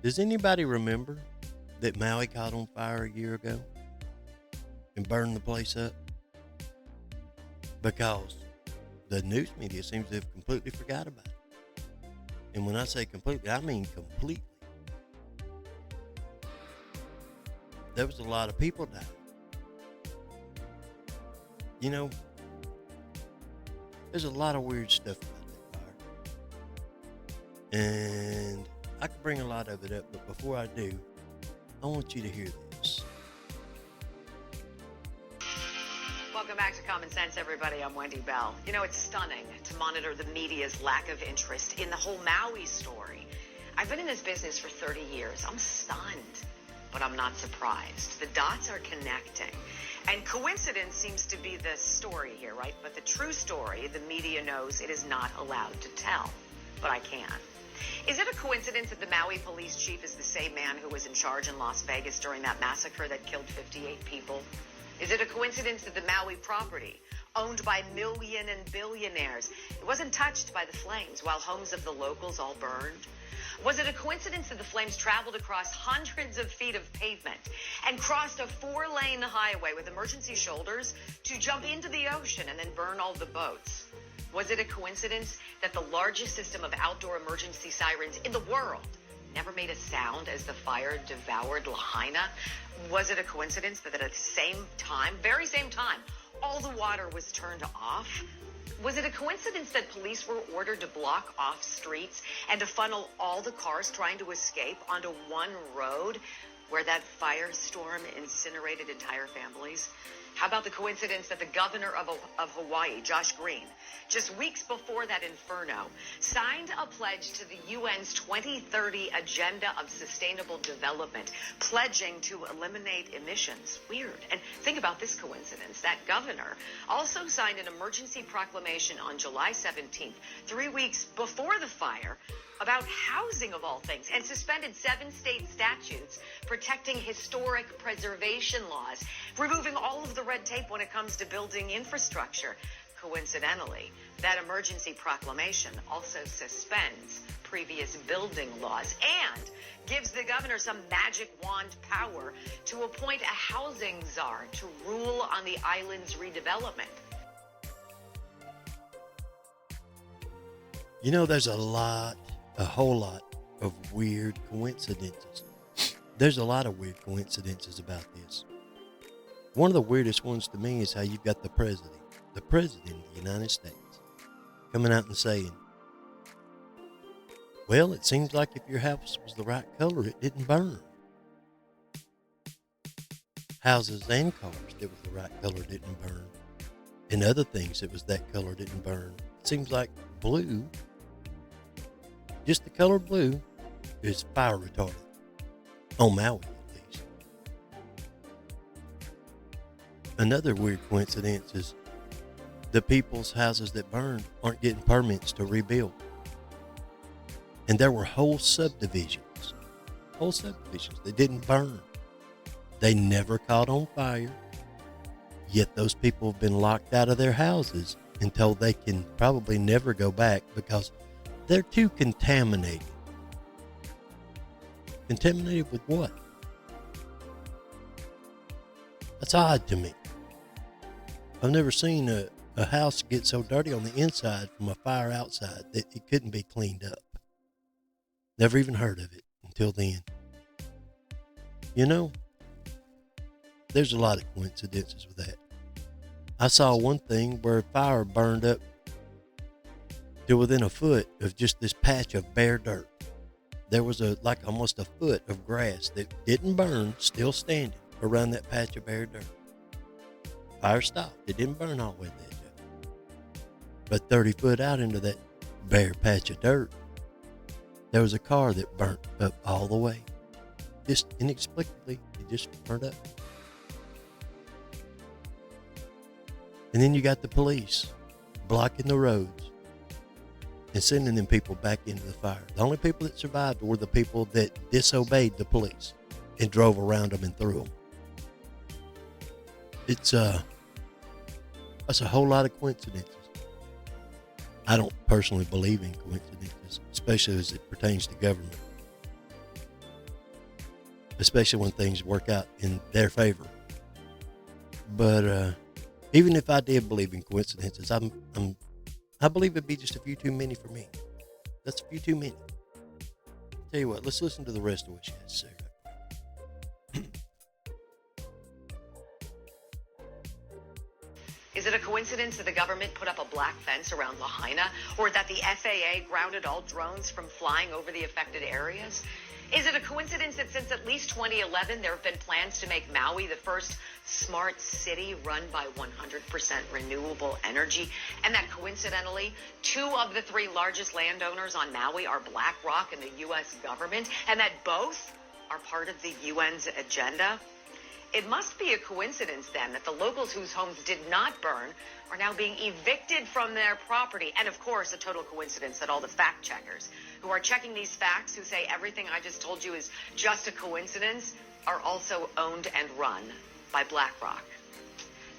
Does anybody remember that Maui caught on fire a year ago and burned the place up? Because the news media seems to have completely forgot about it. And when I say completely, I mean completely. There was a lot of people died. You know, there's a lot of weird stuff about that fire. And I could bring a lot of it up, but before I do, I want you to hear this. Welcome back to Common Sense, everybody. I'm Wendy Bell. You know, it's stunning to monitor the media's lack of interest in the whole Maui story. I've been in this business for 30 years. I'm stunned, but I'm not surprised. The dots are connecting. And coincidence seems to be the story here, right? But the true story, the media knows it is not allowed to tell. But I can. Is it a coincidence that the Maui police chief is the same man who was in charge in Las Vegas during that massacre that killed 58 people? Is it a coincidence that the Maui property, owned by million and billionaires, it wasn't touched by the flames while homes of the locals all burned? Was it a coincidence that the flames traveled across hundreds of feet of pavement and crossed a 4-lane highway with emergency shoulders to jump into the ocean and then burn all the boats? Was it a coincidence that the largest system of outdoor emergency sirens in the world never made a sound as the fire devoured Lahaina? Was it a coincidence that at the same time, very same time, all the water was turned off? Was it a coincidence that police were ordered to block off streets and to funnel all the cars trying to escape onto one road where that firestorm incinerated entire families? How about the coincidence that the governor of Hawaii, Josh Green, just weeks before that inferno, signed a pledge to the UN's 2030 Agenda of Sustainable Development, pledging to eliminate emissions? Weird. And think about this coincidence. That governor also signed an emergency proclamation on July 17th, 3 weeks before the fire, about housing of all things, and suspended 7 state statutes protecting historic preservation laws, removing all of the red tape when it comes to building infrastructure. Coincidentally, that emergency proclamation also suspends previous building laws and gives the governor some magic wand power to appoint a housing czar to rule on the island's redevelopment. You know, there's a whole lot of weird coincidences. There's a lot of weird coincidences about this. One of the weirdest ones to me is how you've got the president of the United States, coming out and saying, well, it seems like if your house was the right color, it didn't burn. Houses and cars that was the right color didn't burn. And other things that was that color didn't burn. It seems like blue, just the color blue, is fire retardant. On Maui, at least. Another weird coincidence is the people's houses that burned aren't getting permits to rebuild. And there were whole subdivisions that didn't burn. They never caught on fire. Yet those people have been locked out of their houses and told they can probably never go back because they're too contaminated. Contaminated with what? That's odd to me. I've never seen a house get so dirty on the inside from a fire outside that it couldn't be cleaned up. Never even heard of it until then. You know, there's a lot of coincidences with that. I saw one thing where a fire burned up to within a foot of just this patch of bare dirt. There was almost a foot of grass that didn't burn, still standing around that patch of bare dirt. Fire stopped. It didn't burn all the way there. But 30 foot out into that bare patch of dirt, there was a car that burnt up all the way. Just inexplicably, it just burnt up. And then you got the police blocking the roads and sending them people back into the fire. The only people that survived were the people that disobeyed the police and drove around them and through them. That's a whole lot of coincidences. I don't personally believe in coincidences, especially as it pertains to government. especially when things work out in their favor. But even if I did believe in coincidences, I believe it'd be just a few too many for me. That's a few too many. Tell you what, let's listen to the rest of what she has to say. Is it a coincidence that the government put up a black fence around Lahaina, or that the FAA grounded all drones from flying over the affected areas? Is it a coincidence that since at least 2011, there have been plans to make Maui the first smart city run by 100% renewable energy, and that coincidentally, 2 of the 3 largest landowners on Maui are Blackrock and the U.S. government, and that both are part of the UN's agenda? It must be a coincidence, then, that the locals whose homes did not burn are now being evicted from their property. And, of course, a total coincidence that all the fact checkers who are checking these facts, who say everything I just told you is just a coincidence, are also owned and run by Blackrock.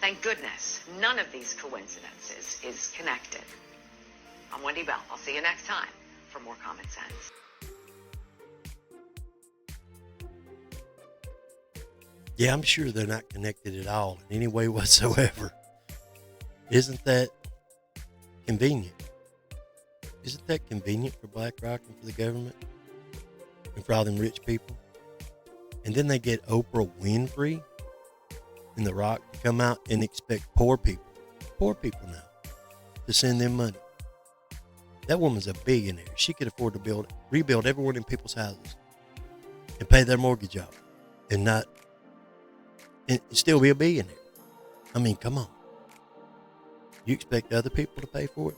Thank goodness none of these coincidences is connected. I'm Wendy Bell. I'll see you next time for more Common Sense. Yeah, I'm sure they're not connected at all in any way whatsoever. Isn't that convenient? Isn't that convenient for Blackrock and for the government and for all them rich people? And then they get Oprah Winfrey and The Rock to come out and expect poor people now, to send them money. That woman's a billionaire. She could afford to rebuild every one in people's houses and pay their mortgage off and still be a billionaire. I mean, come on. You expect other people to pay for it?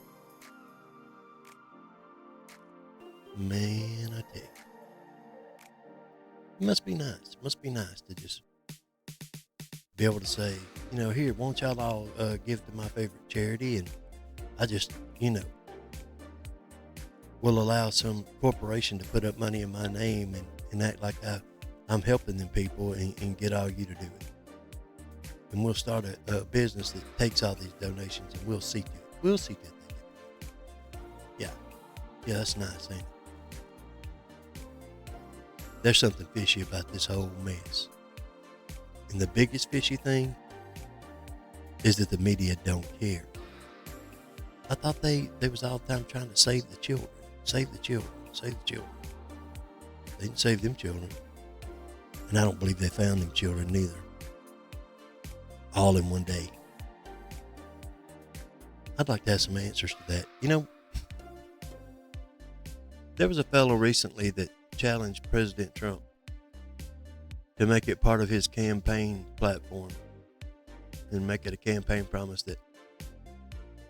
Man, I tell you. It must be nice. It must be nice to just be able to say, here, won't y'all all give to my favorite charity? And I just, will allow some corporation to put up money in my name and act like I'm helping them people and get all you to do it. And we'll start a business that takes all these donations, and we'll see to it. We'll see to it. Yeah, that's nice, ain't it? There's something fishy about this whole mess. And the biggest fishy thing is that the media don't care. I thought they was all the time trying to save the children. Save the children. Save the children. They didn't save them children. And I don't believe they found them children neither. All in one day. I'd like to have some answers to that. There was a fellow recently that challenged President Trump to make it part of his campaign platform and make it a campaign promise that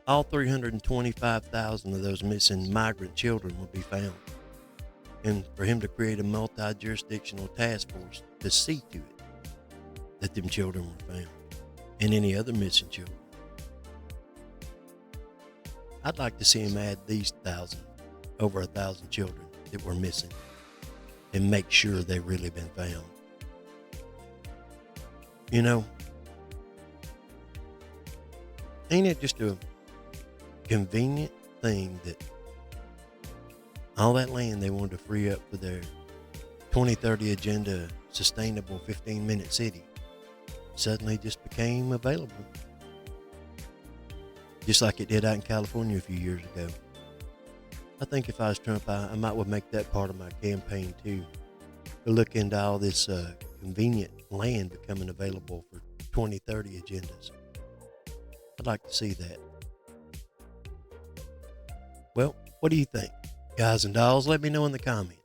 all 325,000 of those missing migrant children will be found, and for him to create a multi-jurisdictional task force to see to it that them children were found and any other missing children. I'd like to see him add these over 1,000 children that were missing and make sure they've really been found. Ain't it just a convenient thing that all that land they wanted to free up for their 2030 agenda, sustainable 15-minute city, suddenly just became available. Just like it did out in California a few years ago. I think if I was Trump, I might would make that part of my campaign too. To look into all this convenient land becoming available for 2030 agendas. I'd like to see that. Well, what do you think? Guys and dolls, let me know in the comments.